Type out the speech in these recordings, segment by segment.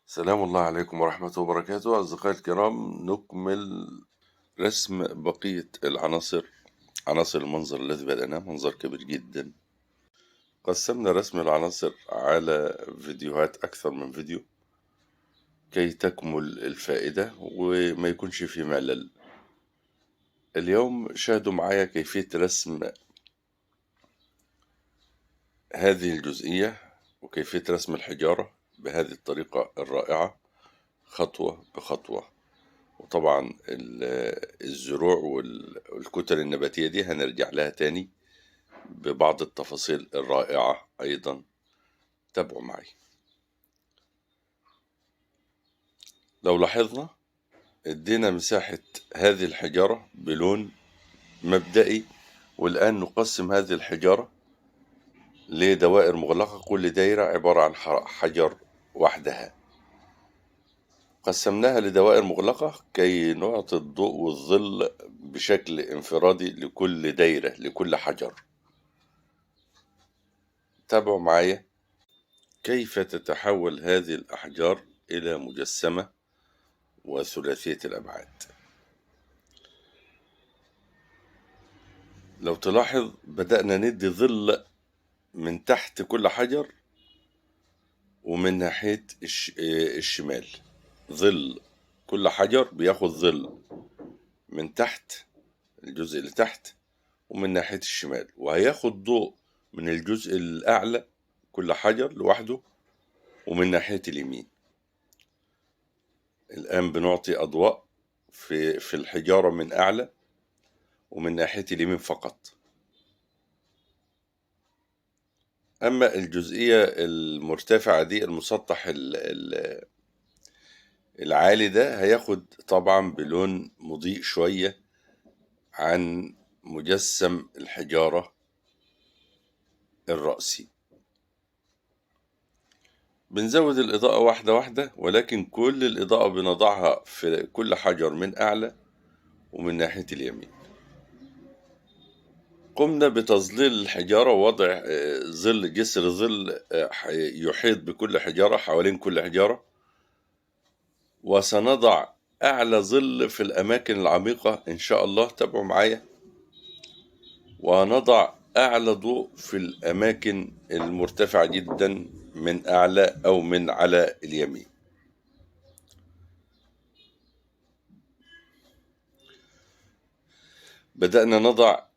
سلام الله عليكم ورحمة وبركاته أصدقائي الكرام. نكمل رسم بقية عناصر المنظر الذي بدأناه. منظر كبير جدا. قسمنا رسم العناصر على فيديوهات أكثر من فيديو كي تكمل الفائدة وما يكونش في ملل. اليوم شاهدوا معايا كيفية رسم هذه الجزئية وكيفية رسم الحجارة بهذه الطريقة الرائعة خطوة بخطوة. وطبعا الزروع والكتل النباتية دي هنرجع لها تاني ببعض التفاصيل الرائعة أيضا. تابعوا معي. لو لاحظنا ادينا مساحة هذه الحجارة بلون مبدئي، والآن نقسم هذه الحجارة لدوائر مغلقة، كل دايرة عبارة عن حجر وحدها. قسمناها لدوائر مغلقة كي نعطي الضوء والظل بشكل انفرادي لكل دايرة لكل حجر. تابعوا معايا كيف تتحول هذه الأحجار إلى مجسمة وثلاثية الأبعاد. لو تلاحظ بدأنا ندي ظل من تحت كل حجر ومن ناحية الشمال. ظل كل حجر بياخد ظل من تحت، الجزء اللي تحت، ومن ناحية الشمال، وهياخد ضوء من الجزء الأعلى كل حجر لوحده ومن ناحية اليمين. الآن بنعطي أضواء في الحجارة من أعلى ومن ناحية اليمين فقط. أما الجزئية المرتفعة دي، المسطح العالي ده، هياخد طبعا بلون مضيء شوية عن مجسم الحجارة الرأسي. بنزود الإضاءة واحدة واحدة، ولكن كل الإضاءة بنضعها في كل حجر من أعلى ومن ناحية اليمين. قمنا بتظليل الحجارة ووضع جسر ظل يحيط بكل حجارة، حوالين كل حجارة، وسنضع أعلى ظل في الأماكن العميقة إن شاء الله. تابعوا معايا. ونضع أعلى ضوء في الأماكن المرتفعة جدا من أعلى أو من على اليمين. بدأنا نضع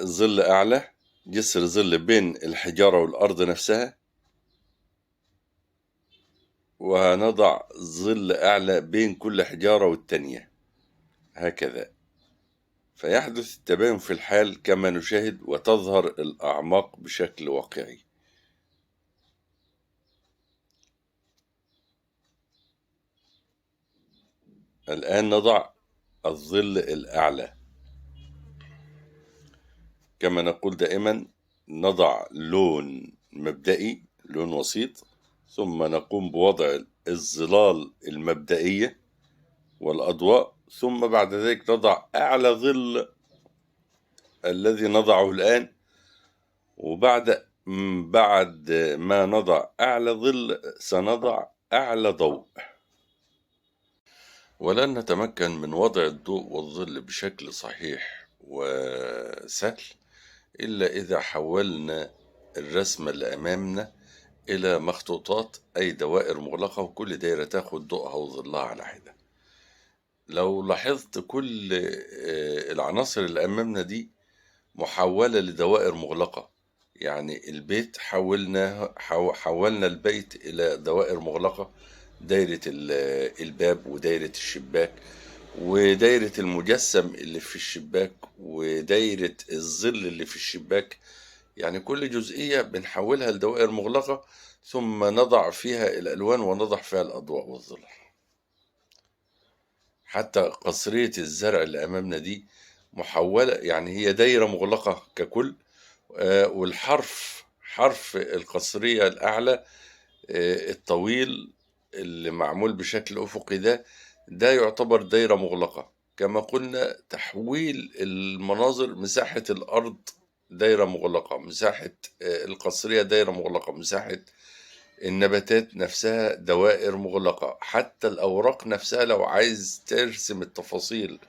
ظل أعلى، جسر ظل بين الحجارة والأرض نفسها، ونضع ظل أعلى بين كل حجارة والتانية، هكذا. فيحدث التباين في الحال كما نشاهد، وتظهر الأعماق بشكل واقعي. الآن نضع الظل الأعلى. كما نقول دائما، نضع لون مبدئي، لون وسيط، ثم نقوم بوضع الظلال المبدئية والأضواء، ثم بعد ذلك نضع أعلى ظل الذي نضعه الآن. وبعد ما نضع أعلى ظل سنضع أعلى ضوء. ولن نتمكن من وضع الضوء والظل بشكل صحيح وسهل إلا إذا حولنا الرسمة اللي أمامنا إلى مخطوطات، أي دوائر مغلقة، وكل دايرة تاخد ضوءها وظلها على حدة. لو لاحظت كل العناصر اللي أمامنا دي محولة لدوائر مغلقة، يعني البيت حولنا البيت إلى دوائر مغلقة. دايرة الباب، ودايرة الشباك، ودايرة المجسم اللي في الشباك، ودايرة الظل اللي في الشباك. يعني كل جزئية بنحولها لدوائر مغلقة، ثم نضع فيها الألوان ونضع فيها الأضواء والظلال. حتى قصرية الزرع اللي أمامنا دي محولة، يعني هي دايرة مغلقة ككل. حرف القصرية الأعلى الطويل اللي معمول بشكل أفقي ده يعتبر دايرة مغلقة. كما قلنا، تحويل المناظر، مساحة الأرض دايرة مغلقة، مساحة القصرية دايرة مغلقة، مساحة النباتات نفسها دوائر مغلقة، حتى الأوراق نفسها لو عايز ترسم التفاصيل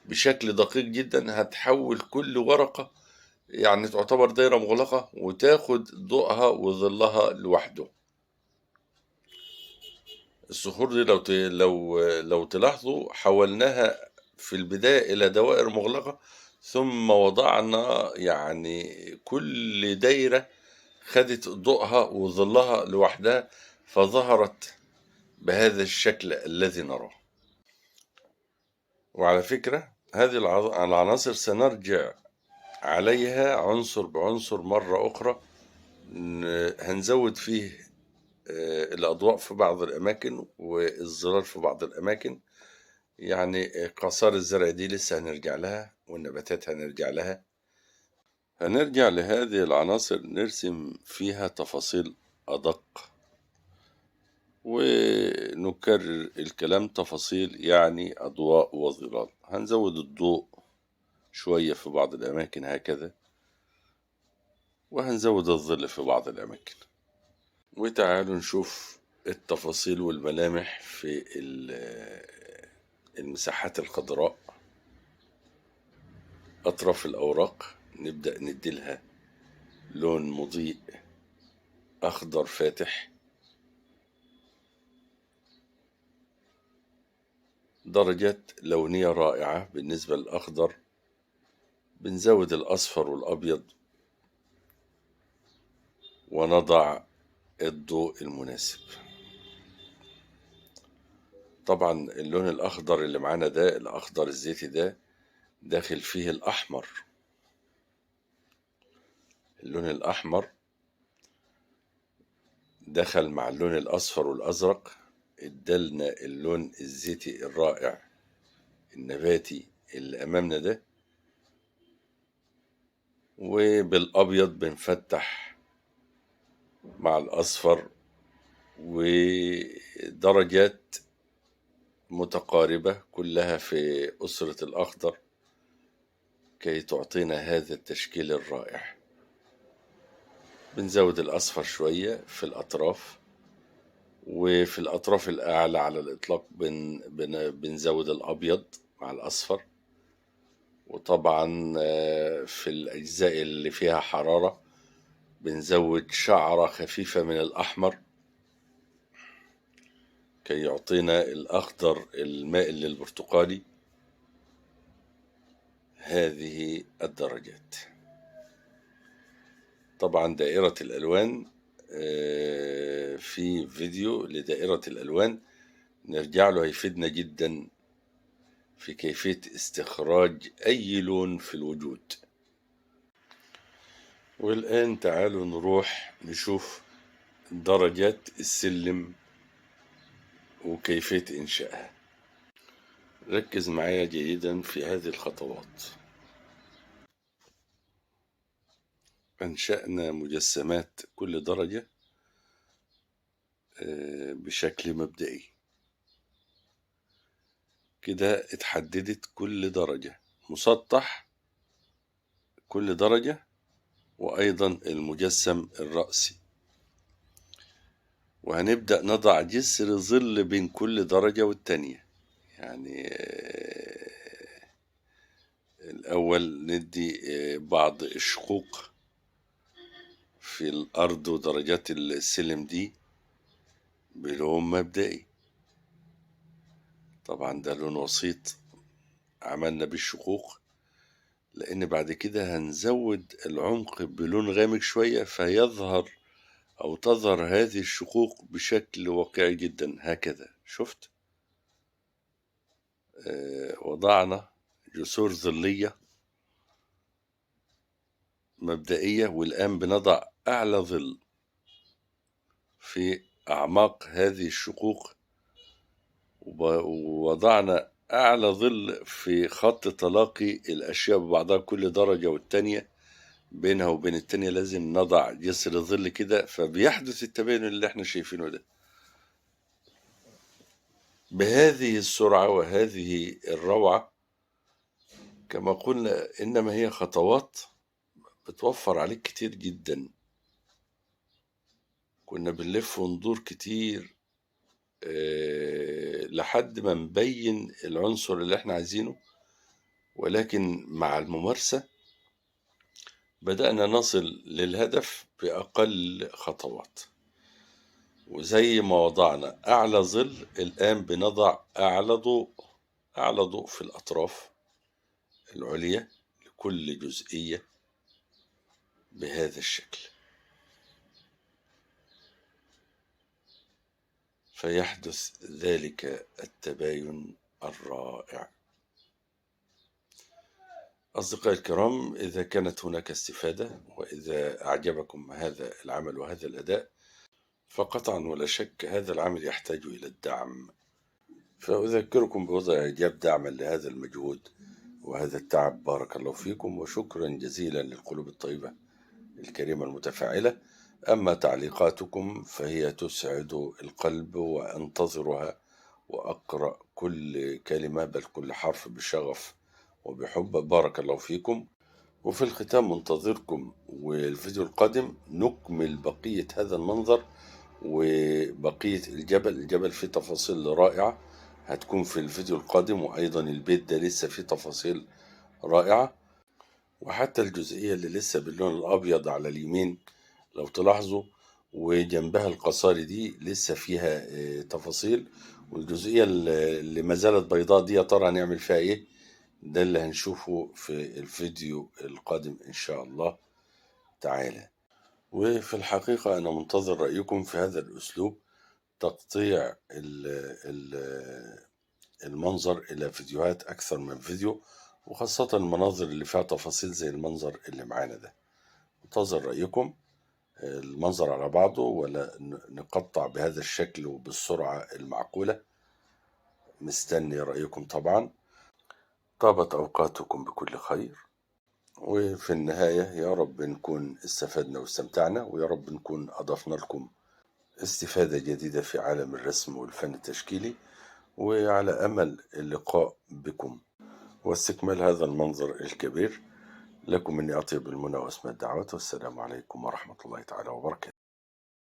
بشكل دقيق جدا هتحول كل ورقة يعني تعتبر دايرة مغلقة وتاخد ضوءها وظلها لوحده. الصخور دي لو تلاحظوا حولناها في البداية إلى دوائر مغلقة، ثم وضعنا يعني كل دايرة خدت ضوءها وظلها لوحدها، فظهرت بهذا الشكل الذي نراه. وعلى فكرة هذه العناصر سنرجع عليها عنصر بعنصر مرة أخرى، هنزود فيه الأضواء في بعض الأماكن والظلال في بعض الأماكن. يعني قصار الزرع دي لسه هنرجع لها، والنباتات هنرجع لها. هنرجع لهذه العناصر نرسم فيها تفاصيل أدق، ونكرر الكلام تفاصيل يعني أضواء وظلال. هنزود الضوء شوية في بعض الأماكن هكذا، وهنزود الظل في بعض الأماكن. وتعالوا نشوف التفاصيل والملامح في المساحات الخضراء. أطراف الأوراق نبدأ نديلها لون مضيء أخضر فاتح، درجات لونية رائعة. بالنسبة للأخضر بنزود الأصفر والأبيض ونضع الضوء المناسب. طبعا اللون الأخضر اللي معانا ده، الأخضر الزيتي ده، داخل فيه الأحمر. اللون الأحمر دخل مع اللون الأصفر والأزرق، ادالنا اللون الزيتي الرائع النباتي اللي أمامنا ده. وبالأبيض بنفتح مع الأصفر، ودرجات متقاربة كلها في أسرة الأخضر كي تعطينا هذا التشكيل الرائع. بنزود الأصفر شوية في الأطراف، وفي الأطراف الأعلى على الإطلاق بنزود الأبيض مع الأصفر. وطبعا في الأجزاء اللي فيها حرارة بنزود شعرة خفيفة من الأحمر كي يعطينا الأخضر المائل للبرتقالي. هذه الدرجات. طبعا دائرة الألوان، في فيديو لدائرة الألوان نرجع له، هيفيدنا جدا في كيفية استخراج أي لون في الوجود. والآن تعالوا نروح نشوف درجات السلم وكيفية إنشائها. ركز معايا جيدا في هذه الخطوات. أنشأنا مجسمات كل درجة بشكل مبدئي كده. اتحددت كل درجة، مسطح كل درجة، وأيضا المجسم الرأسي. وهنبدأ نضع جسر ظل بين كل درجة والتانية. يعني الأول ندي بعض الشقوق في الأرض ودرجات السلم دي بلون مبدئي. طبعا ده لون وسيط عملنا بالشقوق، لأن بعد كده هنزود العمق بلون غامق شوية فيظهر أو تظهر هذه الشقوق بشكل واقعي جدا. هكذا شفت. وضعنا جسور ظلية مبدئية، والآن بنضع أعلى ظل في أعماق هذه الشقوق، ووضعنا أعلى ظل في خط تلاقي الأشياء ببعضها. كل درجة والتانية بينها وبين التانية لازم نضع جسر ظل كده، فبيحدث التباين اللي احنا شايفينه ده بهذه السرعة وهذه الروعة. كما قلنا إنما هي خطوات بتوفر عليك كتير جدا. كنا بنلف وندور كتير لحد ما نبين العنصر اللي احنا عايزينه، ولكن مع الممارسة بدأنا نصل للهدف بأقل خطوات. وزي ما وضعنا أعلى ظل، الآن بنضع أعلى ضوء، أعلى ضوء في الأطراف العليا لكل جزئية بهذا الشكل، فيحدث ذلك التباين الرائع. أصدقائي الكرام، إذا كانت هناك استفادة وإذا أعجبكم هذا العمل وهذا الأداء، فقطعا ولا شك هذا العمل يحتاج إلى الدعم، فأذكركم بوضع إيجاب دعما لهذا المجهود وهذا التعب. بارك الله فيكم، وشكرا جزيلا للقلوب الطيبة الكريمة المتفاعلة. أما تعليقاتكم فهي تسعد القلب وأنتظرها، وأقرأ كل كلمة بل كل حرف بشغف وبحب. بارك الله فيكم. وفي الختام منتظركم، والفيديو القادم نكمل بقية هذا المنظر وبقية الجبل فيه تفاصيل رائعة هتكون في الفيديو القادم، وأيضا البيت ده لسه فيه تفاصيل رائعة، وحتى الجزئية اللي لسه باللون الأبيض على اليمين لو تلاحظوا، وجنبها القصاري دي لسه فيها تفاصيل، والجزئية اللي ما زالت بيضاء دي يا ترى هنعمل فيها ايه؟ ده اللي هنشوفه في الفيديو القادم إن شاء الله تعالى. وفي الحقيقة أنا منتظر رأيكم في هذا الأسلوب، تقطيع المنظر إلى فيديوهات أكثر من فيديو، وخاصة المناظر اللي فيها تفاصيل زي المنظر اللي معانا ده. منتظر رأيكم، المنظر على بعضه ولا نقطع بهذا الشكل وبالسرعة المعقولة؟ مستني رأيكم طبعا. طابت أوقاتكم بكل خير، وفي النهاية يا رب نكون استفدنا واستمتعنا، ويا رب نكون أضفنا لكم استفادة جديدة في عالم الرسم والفن التشكيلي، وعلى أمل اللقاء بكم واستكمال هذا المنظر الكبير. لكم مني أطيب المنى وأسمى الدعوات، والسلام عليكم ورحمة الله تعالى وبركاته.